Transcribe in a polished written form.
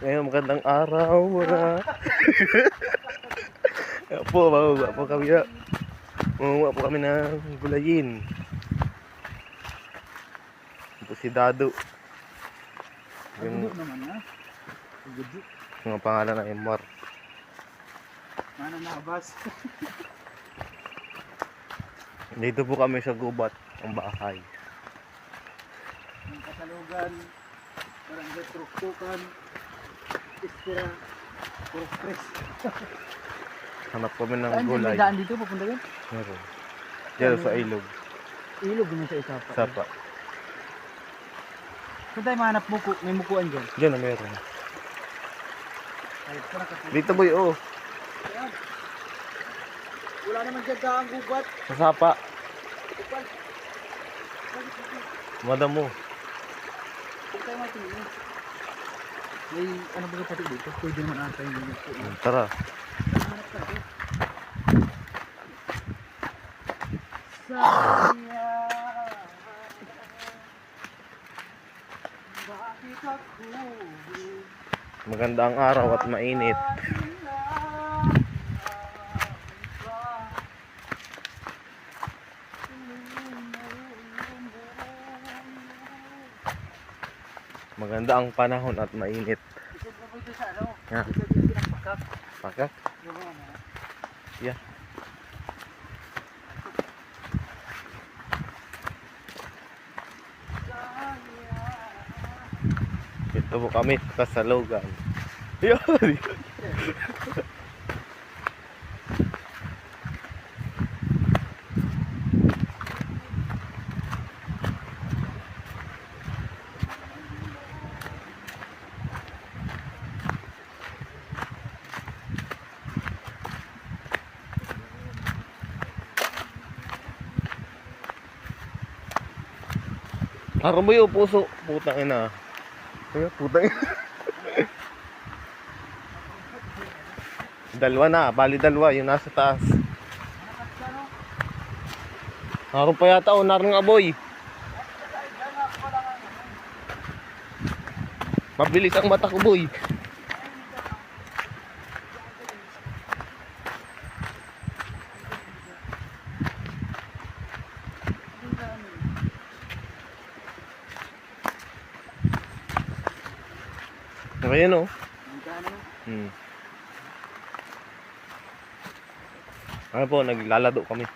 Ngayon magandang araw mga Ayan po, mamuha po kami na. Mamuha po kami ng gulayin. Ito si Dado. Yung naman ha. mga pangalan na Emor. Mana nakabas. Dito po kami sa gubat ang bahay. Ang Katalugan, Barangay Truktukan, Istira, Purok-Tres. Hanap kami ng Saan gulay. may daan dito papunta doon? Meron. Diyan sa ilog. Ilog din sa Isapa. Sapa. Saan tayo mahanap muko? May mukuan dyan. Diyan na meron. Ay, parang kasi. Dito boy, oh. Ayan. Wala naman dyan daang gubat. Sa Sapa. Gubat. Madam mo. Kung tayo matingin. May ano ba pati dito? Pwede naman ata yung muko. Tara. Hanap tayo. Saya. Bakit ako? Magandang araw at mainit. Maganda ang panahon at mainit. Ha? Pakak? Yeah. Ito po kami sa Kasalugan. Yun. Ako mo yung puso. Putang ina. Kaya putang ina. Dalawa na. Bali dalawa. Yung nasa taas. Naroon pa yata o naroon nga boy. Mabilis ang mata ko boy. Ayan o. Ano po, naglalado kami.